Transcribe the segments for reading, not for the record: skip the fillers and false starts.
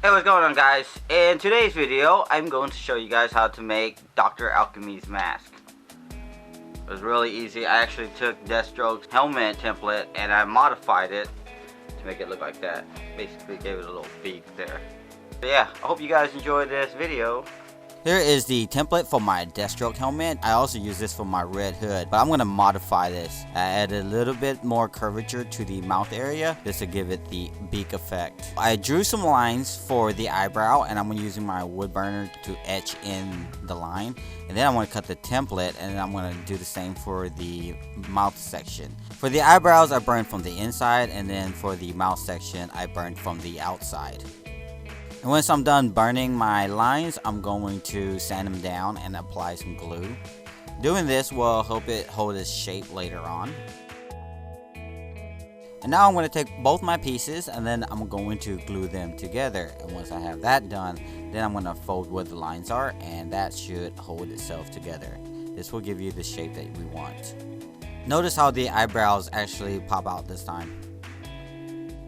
Hey, what's going on, guys? In today's video, I'm going to show you guys how to make Dr. Alchemy's mask. It was really easy. I actually took Deathstroke's helmet template and I modified it to make it look like that. Basically gave it a little beak there. But yeah, I hope you guys enjoyed this video. Here is the template for my Deathstroke helmet. I also use this for my red hood, but I'm going to modify this. I added a little bit more curvature to the mouth area just to give it the beak effect. I drew some lines for the eyebrow and I'm using my wood burner to etch in the line. And then I'm going to cut the template and I'm going to do the same for the mouth section. For the eyebrows, I burned from the inside, and then for the mouth section, I burned from the outside. And once I'm done burning my lines, I'm going to sand them down and apply some glue. Doing this will help it hold its shape later on. And now I'm going to take both my pieces and then I'm going to glue them together. And once I have that done, then I'm going to fold where the lines are, and that should hold itself together. This will give you the shape that we want. Notice how the eyebrows actually pop out this time.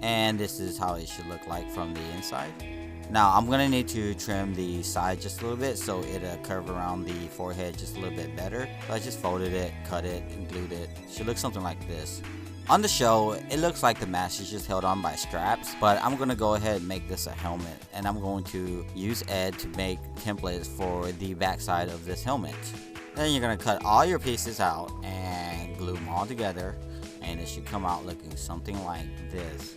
And this is how it should look like from the inside. Now I'm gonna need to trim the side just a little bit so it'll curve around the forehead just a little bit better. So I just folded it, cut it, and glued it. It should look something like this. On the show, it looks like the mask is just held on by straps, but I'm gonna go ahead and make this a helmet, and I'm going to use Ed to make templates for the backside of this helmet. Then you're gonna cut all your pieces out and glue them all together, and it should come out looking something like this.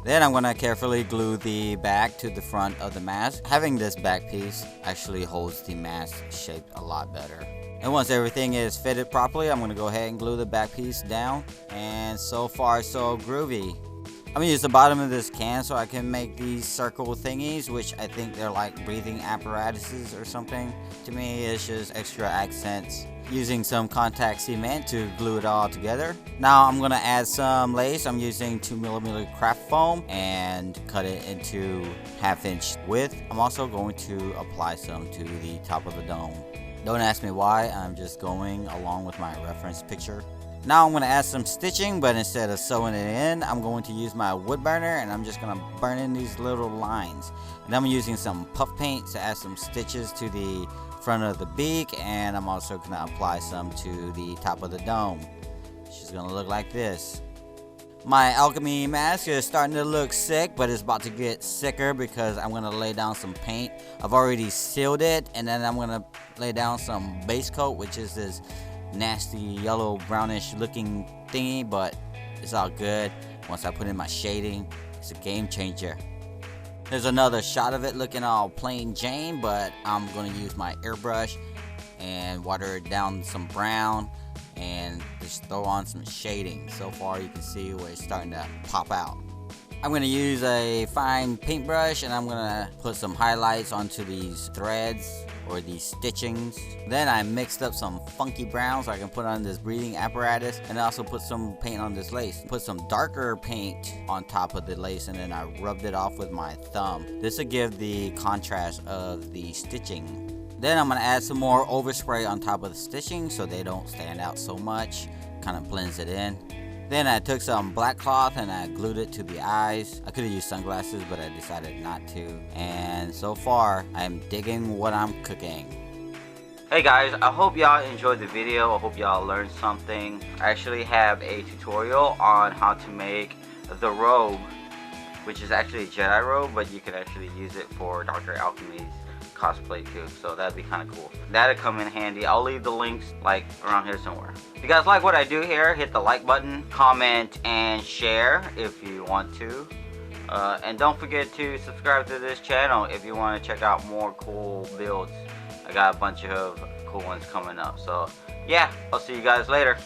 Then I'm going to carefully glue the back to the front of the mask. Having this back piece actually holds the mask shape a lot better. And once everything is fitted properly, I'm going to go ahead and glue the back piece down. And so far, so groovy. I'm going to use the bottom of this can so I can make these circle thingies, which I think they're like breathing apparatuses or something. To me, it's just extra accents. Using some contact cement to glue it all together. Now I'm going to add some lace. I'm using 2mm craft foam and cut it into 1/2 inch width. I'm also going to apply some to the top of the dome. Don't ask me why, I'm just going along with my reference picture. Now I'm going to add some stitching, but instead of sewing it in, I'm going to use my wood burner and I'm just going to burn in these little lines. And I'm using some puff paint to add some stitches to the front of the beak, and I'm also going to apply some to the top of the dome. She's going to look like this. My alchemy mask is starting to look sick, but it's about to get sicker because I'm going to lay down some paint. I've already sealed it, and then I'm going to lay down some base coat, which is this nasty yellow brownish looking thingy, but it's all good. Once I put in my shading, it's a game changer. There's another shot of it looking all plain Jane, but I'm going to use my airbrush and water it down some brown and just throw on some shading. So far you can see where it's starting to pop out. I'm going to use a fine paintbrush and I'm going to put some highlights onto these threads or these stitchings. Then I mixed up some funky brown so I can put on this breathing apparatus, and I also put some paint on this lace. Put some darker paint on top of the lace and then I rubbed it off with my thumb. This will give the contrast of the stitching. Then I'm going to add some more overspray on top of the stitching so they don't stand out so much. Kind of blends it in. Then I took some black cloth and I glued it to the eyes. I could have used sunglasses, but I decided not to. And so far, I'm digging what I'm cooking. Hey guys, I hope y'all enjoyed the video. I hope y'all learned something. I actually have a tutorial on how to make the robe, which is actually a Jedi robe, but you can actually use it for Dr. Alchemy's cosplay too, so that'd be kind of cool. That'd come in handy. I'll leave the links like around here somewhere. If you guys like what I do here, hit the like button, comment, and share if you want to. And don't forget to subscribe to this channel if you want to check out more cool builds. I got a bunch of cool ones coming up. So yeah, I'll see you guys later.